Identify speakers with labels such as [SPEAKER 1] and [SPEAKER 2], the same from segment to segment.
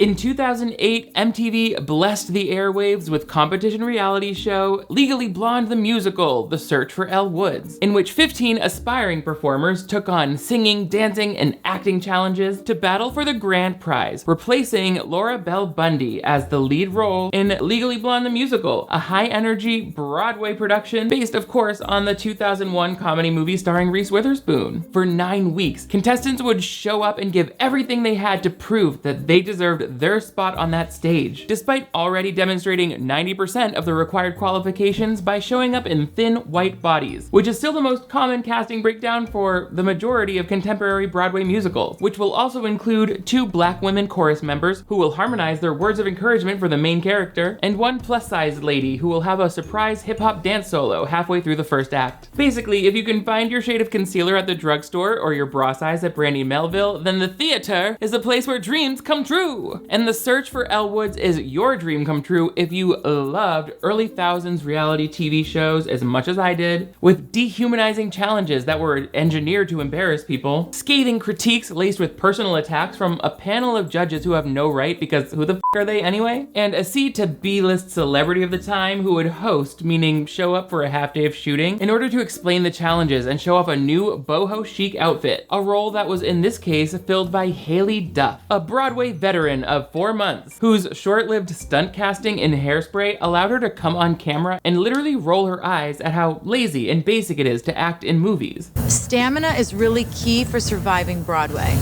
[SPEAKER 1] In 2008, MTV blessed the airwaves with competition reality show Legally Blonde the Musical, The Search for Elle Woods, in which 15 aspiring performers took on singing, dancing, and acting challenges to battle for the grand prize, replacing Laura Bell Bundy as the lead role in Legally Blonde the Musical, a high-energy Broadway production based, of course, on the 2001 comedy movie starring Reese Witherspoon. For 9 weeks, contestants would show up and give everything they had to prove that they deserved their spot on that stage, despite already demonstrating 90% of the required qualifications by showing up in thin white bodies, which is still the most common casting breakdown for the majority of contemporary Broadway musicals, which will also include 2 black women chorus members who will harmonize their words of encouragement for the main character, and 1 plus-sized lady who will have a surprise hip-hop dance solo halfway through the first act. Basically, if you can find your shade of concealer at the drugstore or your bra size at Brandy Melville, then the theater is a place where dreams come true. And The Search for Elle Woods is your dream come true if you loved early thousands reality TV shows as much as I did, with dehumanizing challenges that were engineered to embarrass people, scathing critiques laced with personal attacks from a panel of judges who have no right because who the f are they anyway? And a C to B-list celebrity of the time who would host, meaning show up for a half day of shooting, in order to explain the challenges and show off a new boho chic outfit, a role that was in this case filled by Haley Duff, a Broadway veteran of 4 months, whose short-lived stunt casting in Hairspray allowed her to come on camera and literally roll her eyes at how lazy and basic it is to act in movies.
[SPEAKER 2] Stamina is really key for surviving Broadway.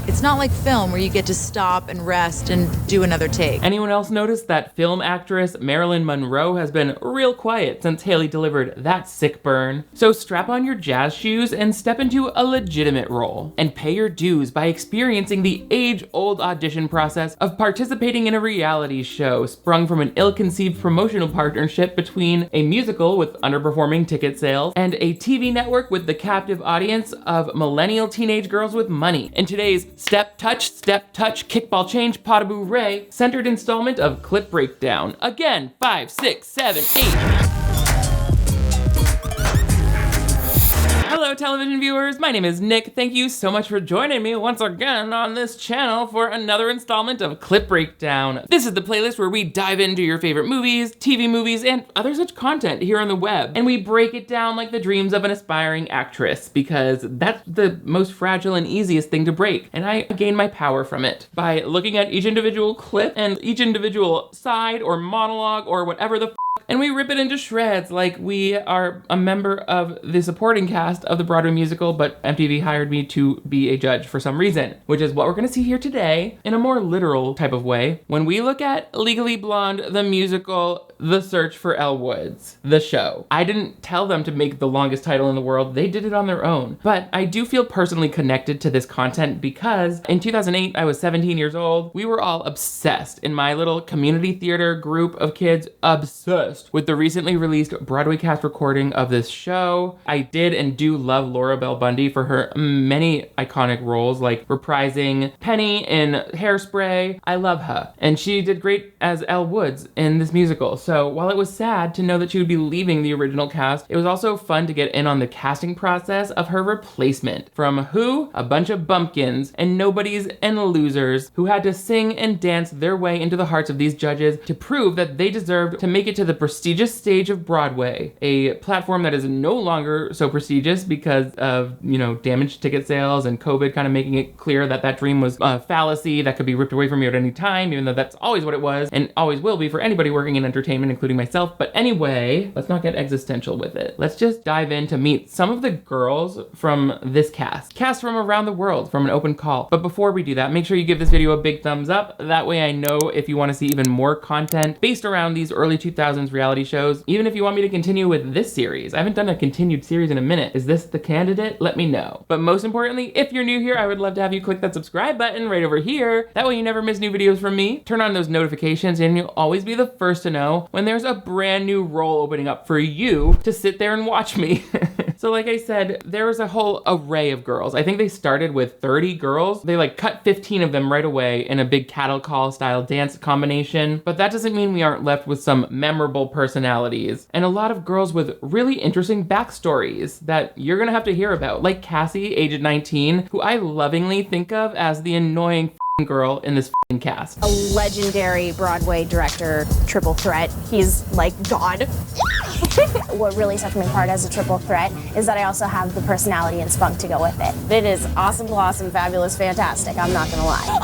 [SPEAKER 2] It's not like film where you get to stop and rest and do another take.
[SPEAKER 1] Anyone else notice that film actress Marilyn Monroe has been real quiet since Haley delivered that sick burn? So strap on your jazz shoes and step into a legitimate role, and pay your dues by experiencing the age-old audition process of participating in a reality show sprung from an ill-conceived promotional partnership between a musical with underperforming ticket sales and a TV network with the captive audience of millennial teenage girls with money. In today's step, touch, kickball change, potaboo ray, centered installment of Clip Breakdown. Again, 5, 6, 7, 8. Hello television viewers, my name is Nick. Thank you so much for joining me once again on this channel for another installment of Clip Breakdown. This is the playlist where we dive into your favorite movies, TV movies, and other such content here on the web. And we break it down like the dreams of an aspiring actress, because that's the most fragile and easiest thing to break. And I gain my power from it by looking at each individual clip and each individual side or monologue or whatever the and we rip it into shreds like we are a member of the supporting cast of the Broadway musical, but MTV hired me to be a judge for some reason, which is what we're gonna see here today in a more literal type of way when we look at Legally Blonde the Musical, The Search for Elle Woods, the show. I didn't tell them to make the longest title in the world, they did it on their own. But I do feel personally connected to this content because in 2008, I was 17 years old. We were all obsessed in my little community theater group of kids, obsessed with the recently released Broadway cast recording of this show. I did and do love Laura Bell Bundy for her many iconic roles, like reprising Penny in Hairspray. I love her. And she did great as Elle Woods in this musical. So while it was sad to know that she would be leaving the original cast, it was also fun to get in on the casting process of her replacement. From who? A bunch of bumpkins and nobodies and losers who had to sing and dance their way into the hearts of these judges to prove that they deserved to make it to the prestigious stage of Broadway, a platform that is no longer so prestigious because of, damaged ticket sales and COVID kind of making it clear that that dream was a fallacy that could be ripped away from you at any time, even though that's always what it was and always will be for anybody working in entertainment, including myself. But anyway, let's not get existential with it. Let's just dive in to meet some of the girls from this cast from around the world from an open call. But before we do that, make sure you give this video a big thumbs up. That way I know if you want to see even more content based around these early 2000s reality shows, even if you want me to continue with this series. I haven't done a continued series in a minute. Is this the candidate? Let me know. But most importantly, if you're new here, I would love to have you click that subscribe button right over here. That way you never miss new videos from me. Turn on those notifications and you'll always be the first to know when there's a brand new role opening up for you to sit there and watch me. So like I said, there was a whole array of girls. I think they started with 30 girls. They cut 15 of them right away in a big cattle call style dance combination. But that doesn't mean we aren't left with some memorable personalities and a lot of girls with really interesting backstories that you're gonna have to hear about. Like Cassie, aged 19, who I lovingly think of as the annoying girl in this cast.
[SPEAKER 3] A legendary Broadway director, triple threat. He's like God. What really sets me apart as a triple threat is that I also have the personality and spunk to go with it. It is awesome, blossom, fabulous, fantastic. I'm not gonna lie.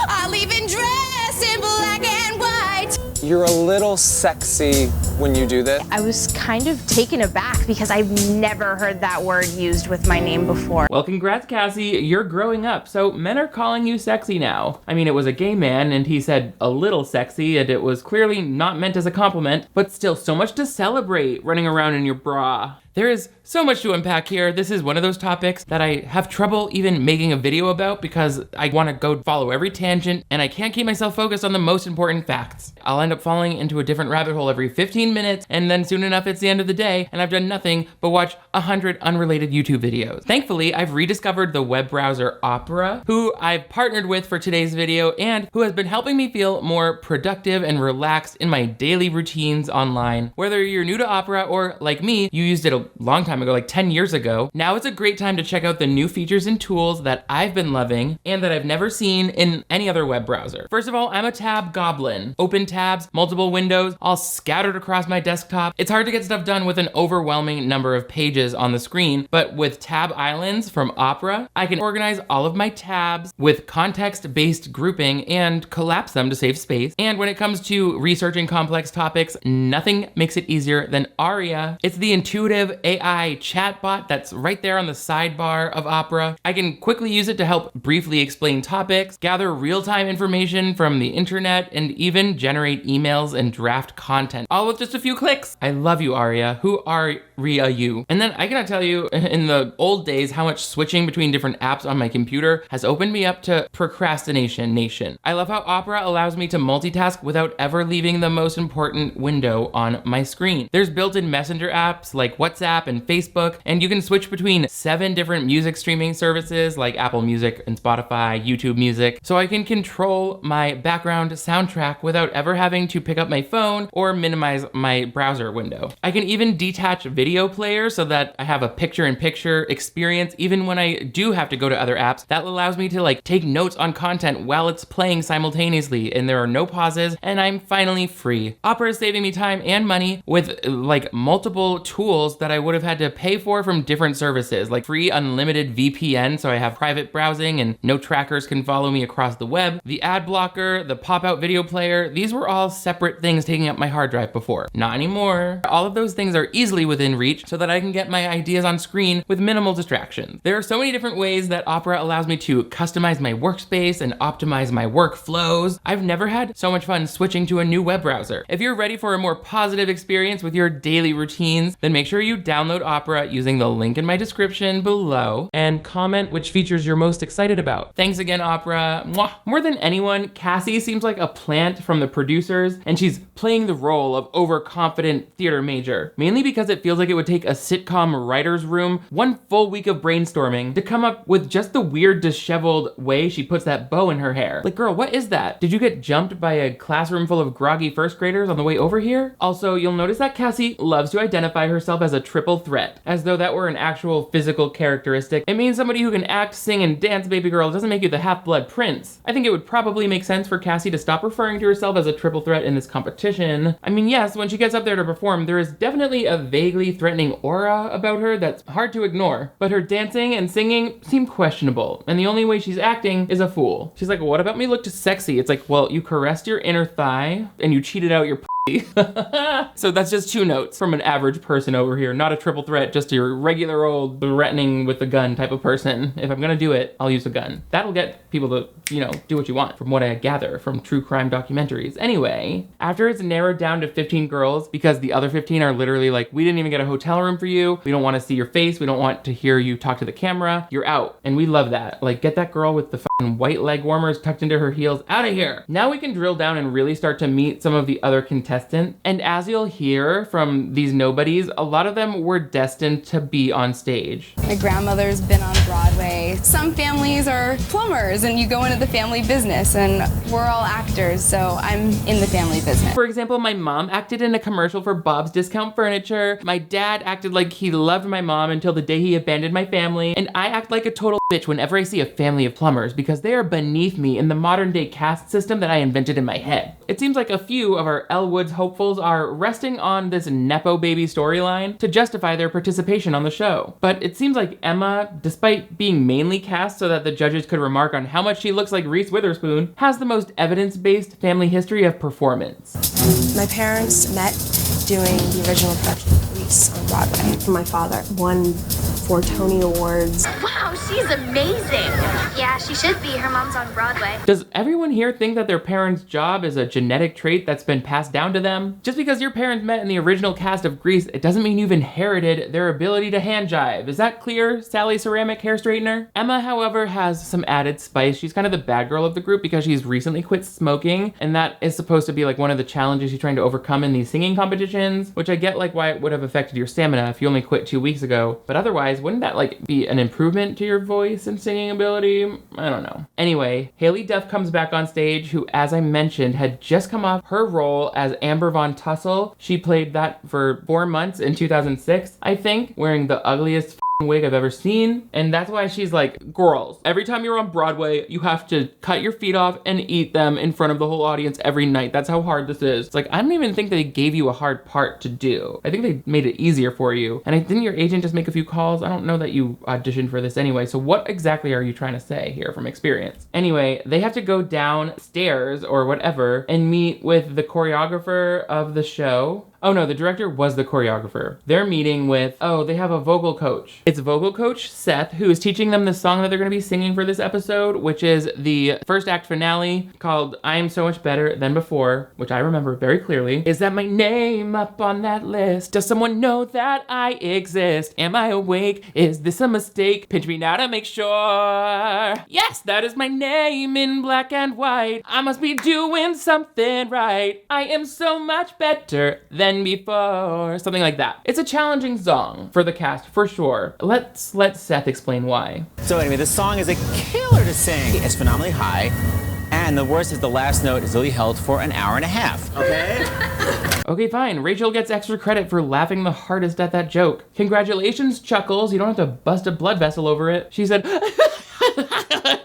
[SPEAKER 4] I'll even dress in black and white.
[SPEAKER 5] You're a little sexy when you do this.
[SPEAKER 3] I was kind of taken aback because I've never heard that word used with my name before.
[SPEAKER 1] Well, congrats, Cassie. You're growing up, so men are calling you sexy now. I mean, it was a gay man, and he said a little sexy, and it was clearly not meant as a compliment, but still so much to celebrate running around in your bra. There is so much to unpack here. This is one of those topics that I have trouble even making a video about because I want to go follow every tangent and I can't keep myself focused on the most important facts. I'll end up falling into a different rabbit hole every 15 minutes and then soon enough it's the end of the day and I've done nothing but watch 100 unrelated YouTube videos. Thankfully, I've rediscovered the web browser Opera, who I've partnered with for today's video and who has been helping me feel more productive and relaxed in my daily routines online. Whether you're new to Opera or like me, you used it a long time ago, like 10 years ago, now it's a great time to check out the new features and tools that I've been loving and that I've never seen in any other web browser. First of all, I'm a tab goblin. Open tabs, multiple windows, all scattered across my desktop. It's hard to get stuff done with an overwhelming number of pages on the screen, but with tab islands from Opera, I can organize all of my tabs with context-based grouping and collapse them to save space. And when it comes to researching complex topics, nothing makes it easier than Aria. It's the intuitive AI chatbot that's right there on the sidebar of Opera. I can quickly use it to help briefly explain topics, gather real-time information from the internet, and even generate emails and draft content, all with just a few clicks. I love you, Aria. Who are you? And then I cannot tell you in the old days how much switching between different apps on my computer has opened me up to procrastination nation. I love how Opera allows me to multitask without ever leaving the most important window on my screen. There's built-in messenger apps like WhatsApp and Facebook, and you can switch between 7 different music streaming services like Apple Music and Spotify, YouTube Music, so I can control my background soundtrack without ever having to pick up my phone or minimize my browser window. I can even detach video players so that I have a picture-in-picture experience even when I do have to go to other apps. That allows me to like take notes on content while it's playing simultaneously and there are no pauses and I'm finally free. Opera is saving me time and money with like multiple tools that I would have had to pay for from different services, like free unlimited VPN, so I have private browsing and no trackers can follow me across the web, the ad blocker, the pop-out video player. These were all separate things taking up my hard drive before. Not anymore. All of those things are easily within reach so that I can get my ideas on screen with minimal distractions. There are so many different ways that Opera allows me to customize my workspace and optimize my workflows. I've never had so much fun switching to a new web browser. If you're ready for a more positive experience with your daily routines, then make sure you download Opera using the link in my description below and comment which features you're most excited about. Thanks again, Opera. Mwah. More than anyone, Cassie seems like a plant from the producers, and she's playing the role of overconfident theater major, mainly because it feels like it would take a sitcom writer's room one full week of brainstorming to come up with just the weird disheveled way she puts that bow in her hair. Like, girl, what is that? Did you get jumped by a classroom full of groggy first graders on the way over here? Also, you'll notice that Cassie loves to identify herself as a triple threat, as though that were an actual physical characteristic. It means somebody who can act, sing, and dance, baby girl, doesn't make you the half-blood prince. I think it would probably make sense for Cassie to stop referring to herself as a triple threat in this competition. I mean, yes, when she gets up there to perform, there is definitely a vaguely threatening aura about her that's hard to ignore, but her dancing and singing seem questionable, and the only way she's acting is a fool. She's like, what about me looked sexy? It's like, well, you caressed your inner thigh, and you cheated out your So that's just 2 notes from an average person over here, not a triple threat, just your regular old threatening with a gun type of person. If I'm gonna do it, I'll use a gun. That'll get people to, do what you want, from what I gather from true crime documentaries. Anyway, after it's narrowed down to 15 girls, because the other 15 are literally like, we didn't even get a hotel room for you, we don't wanna see your face, we don't want to hear you talk to the camera, you're out. And we love that. Like, get that girl with the fucking white leg warmers tucked into her heels out of here. Now we can drill down and really start to meet some of the other contestants contestant. And as you'll hear from these nobodies, a lot of them were destined to be on stage.
[SPEAKER 6] My grandmother's been on Broadway. Some families are plumbers and you go into the family business, and we're all actors, so I'm in the family business.
[SPEAKER 1] For example, my mom acted in a commercial for Bob's Discount Furniture. My dad acted like he loved my mom until the day he abandoned my family. And I act like a total bitch whenever I see a family of plumbers because they are beneath me in the modern day caste system that I invented in my head. It seems like a few of our Elle Woods hopefuls are resting on this Nepo baby storyline to justify their participation on the show. But it seems like Emma, despite being mainly cast so that the judges could remark on how much she looks like Reese Witherspoon, has the most evidence-based family history of performance.
[SPEAKER 7] My parents met doing the original production of Reese on Broadway. My father won 4 Tony Awards.
[SPEAKER 8] Wow, she's amazing. Yeah, she should be. Her mom's on Broadway.
[SPEAKER 1] Does everyone here think that their parents' job is a genetic trait that's been passed down to them? Just because your parents met in the original cast of Grease, it doesn't mean you've inherited their ability to hand jive. Is that clear, Sally Ceramic Hair Straightener? Emma, however, has some added spice. She's kind of the bad girl of the group because she's recently quit smoking, and that is supposed to be like one of the challenges she's trying to overcome in these singing competitions, which I get like why it would have affected your stamina if you only quit 2 weeks ago, but otherwise, wouldn't that like be an improvement to your voice and singing ability? I don't know. Anyway, Haley Duff comes back on stage, who, as I mentioned, had just come off her role as Amber Von Tussle. She played that for 4 months in 2006, I think, wearing the ugliest wig I've ever seen, and that's why she's like, girls, every time you're on Broadway, you have to cut your feet off and eat them in front of the whole audience every night. That's how hard this is. It's like, I don't even think they gave you a hard part to do. I think they made it easier for you. And didn't your agent just make a few calls? I don't know that you auditioned for this anyway, so what exactly are you trying to say here from experience? Anyway, they have to go downstairs or whatever and meet with the choreographer of the show. Oh no, the director was the choreographer. They're meeting with, they have a vocal coach. It's vocal coach Seth, who is teaching them the song that they're gonna be singing for this episode, which is the first act finale called I Am So Much Better Than Before, which I remember very clearly. Is that my name up on that list? Does someone know that I exist? Am I awake? Is this a mistake? Pinch me now to make sure. Yes, that is my name in black and white. I must be doing something right. I am so much better than before. Something like that. It's a challenging song for the cast, for sure. Let's let Seth explain why.
[SPEAKER 9] So anyway, the song is a killer to sing. It's phenomenally high. And the worst is the last note is only held for an hour and a half, okay?
[SPEAKER 1] Okay, fine. Rachel gets extra credit for laughing the hardest at that joke. Congratulations, Chuckles. You don't have to bust a blood vessel over it. She said,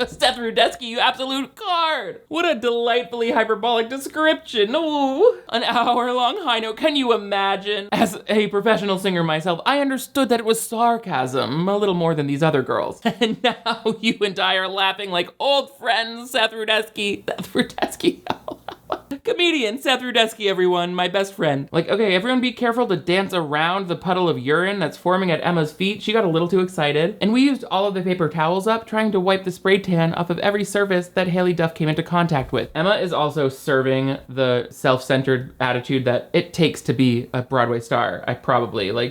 [SPEAKER 1] Seth Rudetsky, you absolute card. What a delightfully hyperbolic description. Ooh, an hour-long high note. Can you imagine? As a professional singer myself, I understood that it was sarcasm, a little more than these other girls. And now you and I are laughing like old friends, Seth Rudetsky. Seth Rudetsky. Comedian Seth Rudetsky, everyone, my best friend. Like, okay, everyone be careful to dance around the puddle of urine that's forming at Emma's feet. She got a little too excited. And we used all of the paper towels up, trying to wipe the spray tan off of every surface that Haley Duff came into contact with. Emma is also serving the self-centered attitude that it takes to be a Broadway star.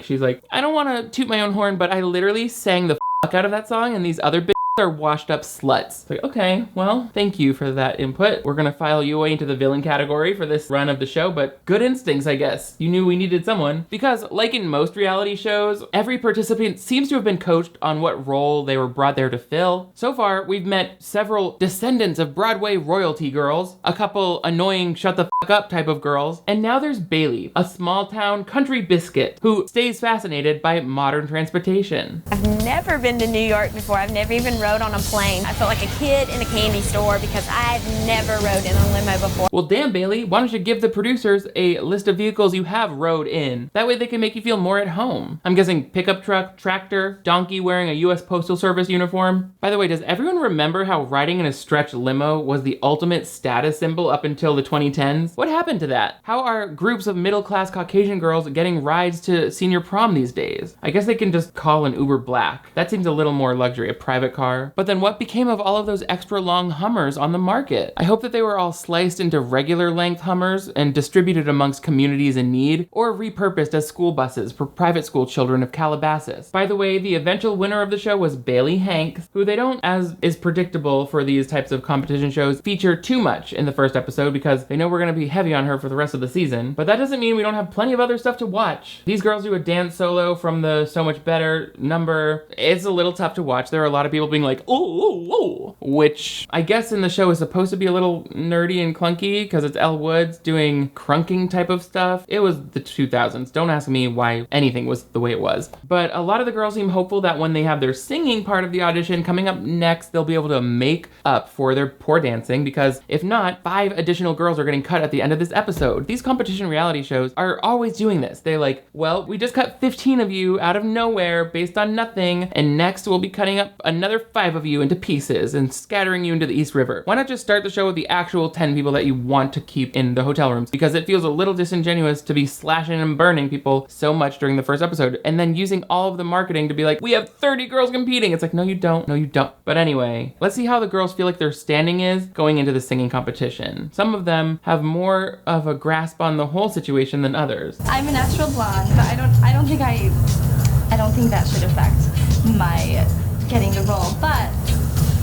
[SPEAKER 1] She's like, I don't want to toot my own horn, but I literally sang the fuck out of that song, and these other are washed up sluts. Like, okay, well, thank you for that input. We're gonna file you away into the villain category for this run of the show, but good instincts, I guess. You knew we needed someone. Because, like in most reality shows, every participant seems to have been coached on what role they were brought there to fill. So far, we've met several descendants of Broadway royalty girls, a couple annoying shut the fuck up type of girls, and now there's Bailey, a small town country biscuit who stays fascinated by modern transportation.
[SPEAKER 3] I've never been to New York before. I've never even rode on a plane. I felt like a kid in a candy store because I've never rode in a limo before.
[SPEAKER 1] Well, damn, Bailey, why don't you give the producers a list of vehicles you have rode in? That way they can make you feel more at home. I'm guessing pickup truck, tractor, donkey wearing a US Postal Service uniform. By the way, does everyone remember how riding in a stretch limo was the ultimate status symbol up until the 2010s? What happened to that? How are groups of middle-class Caucasian girls getting rides to senior prom these days? I guess they can just call an Uber Black. That seems a little more luxury, a private car are. But then what became of all of those extra long Hummers on the market? I hope that they were all sliced into regular length Hummers and distributed amongst communities in need, or repurposed as school buses for private school children of Calabasas. By the way, the eventual winner of the show was Bailey Hanks, who they don't, as is predictable for these types of competition shows, feature too much in the first episode because they know we're gonna be heavy on her for the rest of the season. But that doesn't mean we don't have plenty of other stuff to watch. These girls do a dance solo from the So Much Better number. It's a little tough to watch. There are a lot of people being like, ooh, which I guess in the show is supposed to be a little nerdy and clunky because it's Elle Woods doing crunking type of stuff. It was the 2000s. Don't ask me why anything was the way it was. But a lot of the girls seem hopeful that when they have their singing part of the audition coming up next, they'll be able to make up for their poor dancing, because if not, 5 additional girls are getting cut at the end of this episode. These competition reality shows are always doing this. They're like, well, we just cut 15 of you out of nowhere based on nothing, and next we'll be cutting up another 5 of you into pieces and scattering you into the East River. Why not just start the show with the actual 10 people that you want to keep in the hotel rooms? Because it feels a little disingenuous to be slashing and burning people so much during the first episode and then using all of the marketing to be like, we have 30 girls competing. It's like, no, you don't. No, you don't. But anyway, let's see how the girls feel like their standing is going into the singing competition. Some of them have more of a grasp on the whole situation than others.
[SPEAKER 6] I'm a natural blonde, but I don't think that should affect my getting the role, but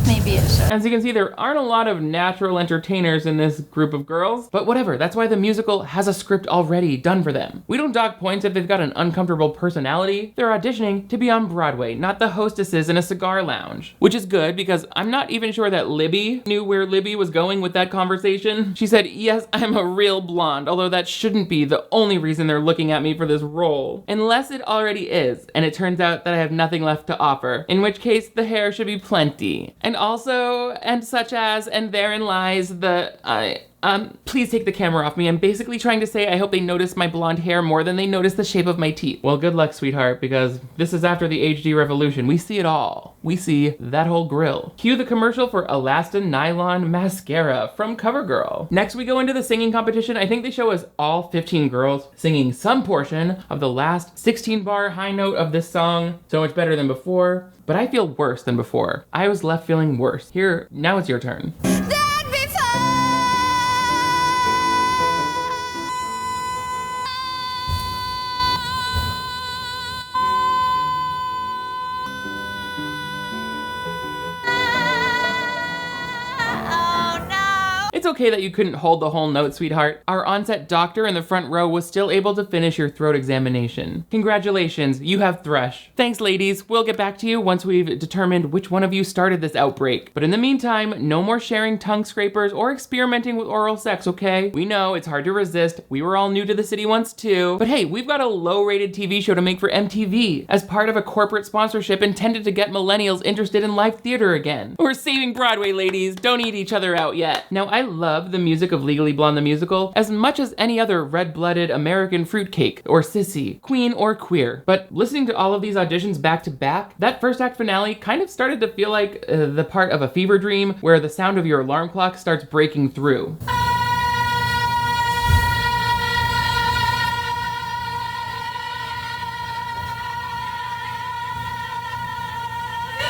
[SPEAKER 6] maybe it should.
[SPEAKER 1] As you can see, there aren't a lot of natural entertainers in this group of girls, but whatever, that's why the musical has a script already done for them. We don't dock points if they've got an uncomfortable personality. They're auditioning to be on Broadway, not the hostesses in a cigar lounge. Which is good, because I'm not even sure that Libby knew where Libby was going with that conversation. She said, yes, I'm a real blonde, although that shouldn't be the only reason they're looking at me for this role. Unless it already is, and it turns out that I have nothing left to offer, in which case the hair should be plenty. And also, and such as, and therein lies the, please take the camera off me. I'm basically trying to say I hope they notice my blonde hair more than they notice the shape of my teeth. Well, good luck, sweetheart, because this is after the HD revolution. We see it all. We see that whole grill. Cue the commercial for Elastin Nylon Mascara from CoverGirl. Next, we go into the singing competition. I think they show us all 15 girls singing some portion of the last 16-bar high note of this song, So Much Better Than Before. But I feel worse than before. I was left feeling worse. Here, now it's your turn. It's okay that you couldn't hold the whole note, sweetheart. Our on-set doctor in the front row was still able to finish your throat examination. Congratulations, you have thrush. Thanks, ladies. We'll get back to you once we've determined which one of you started this outbreak. But in the meantime, no more sharing tongue scrapers or experimenting with oral sex, okay? We know it's hard to resist. We were all new to the city once too. But hey, we've got a low-rated TV show to make for MTV as part of a corporate sponsorship intended to get millennials interested in live theater again. We're saving Broadway, ladies. Don't eat each other out yet. Now, I love the music of Legally Blonde the musical as much as any other red-blooded American fruitcake or sissy, queen or queer. But listening to all of these auditions back to back, that first act finale kind of started to feel like the part of a fever dream where the sound of your alarm clock starts breaking through.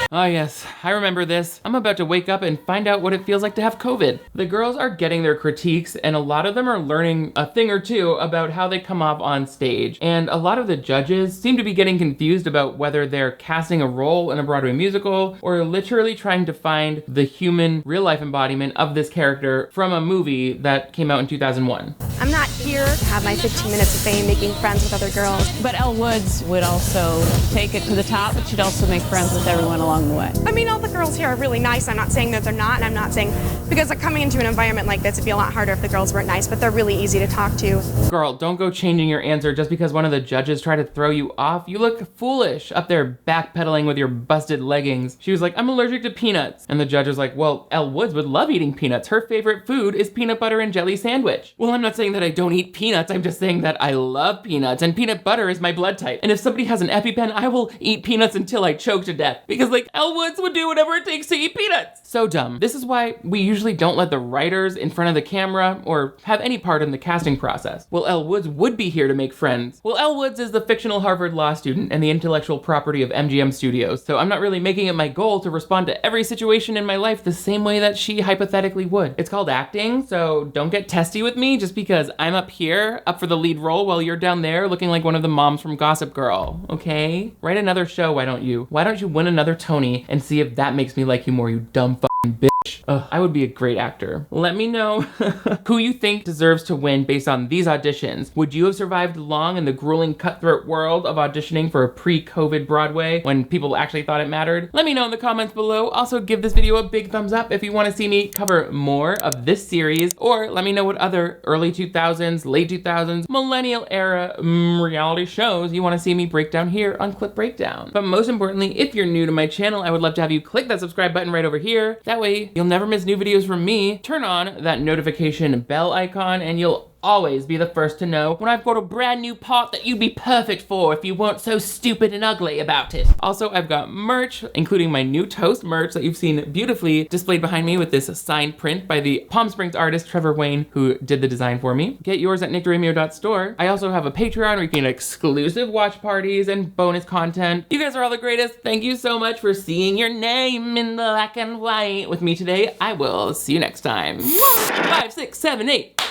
[SPEAKER 1] Ah yes, I remember this. I'm about to wake up and find out what it feels like to have COVID. The girls are getting their critiques, and a lot of them are learning a thing or two about how they come off on stage. And a lot of the judges seem to be getting confused about whether they're casting a role in a Broadway musical or literally trying to find the human, real-life embodiment of this character from a movie that came out in 2001.
[SPEAKER 7] I'm not here to have my 15 minutes of fame making friends with other girls.
[SPEAKER 10] But Elle Woods would also take it to the top, but she'd also make friends with everyone along the way.
[SPEAKER 7] I mean, all the girls here are really nice. I'm not saying that they're not, and I'm not saying, because like, coming into an environment like this, it'd be a lot harder if the girls weren't nice, but they're really easy to talk to.
[SPEAKER 1] Girl, don't go changing your answer just because one of the judges tried to throw you off. You look foolish up there backpedaling with your busted leggings. She was like, I'm allergic to peanuts. And the judge was like, well, Elle Woods would love eating peanuts. Her favorite food is peanut butter and jelly sandwich. Well, I'm not saying that I don't eat peanuts. I'm just saying that I love peanuts and peanut butter is my blood type. And if somebody has an EpiPen, I will eat peanuts until I choke to death. Because like, like Elle Woods would do whatever it takes to eat peanuts. So dumb. This is why we usually don't let the writers in front of the camera or have any part in the casting process. Well, Elle Woods would be here to make friends. Well, Elle Woods is the fictional Harvard law student and the intellectual property of MGM Studios, so I'm not really making it my goal to respond to every situation in my life the same way that she hypothetically would. It's called acting, so don't get testy with me just because I'm up here, up for the lead role, while you're down there looking like one of the moms from Gossip Girl, okay? Write another show, why don't you? Why don't you win another Tony and see if that makes me like you more, you dumb fucking bitch. Ugh, I would be a great actor. Let me know who you think deserves to win based on these auditions. Would you have survived long in the grueling cutthroat world of auditioning for a pre-COVID Broadway when people actually thought it mattered? Let me know in the comments below. Also, give this video a big thumbs up if you want to see me cover more of this series, or let me know what other early 2000s, late 2000s, millennial era reality shows you want to see me break down here on Clip Breakdown. But most importantly, if you're new to my channel, I would love to have you click that subscribe button right over here. That way you'll never miss new videos from me. Turn on that notification bell icon and you'll always be the first to know when I've got a brand new part that you'd be perfect for if you weren't so stupid and ugly about it. Also, I've got merch, including my new toast merch that you've seen beautifully displayed behind me with this signed print by the Palm Springs artist Trevor Wayne, who did the design for me. Get yours at DiRamio.store. I also have a Patreon where you can get exclusive watch parties and bonus content. You guys are all the greatest. Thank you so much for seeing your name in black and white with me today. I will see you next time. 5, 6, 7, 8.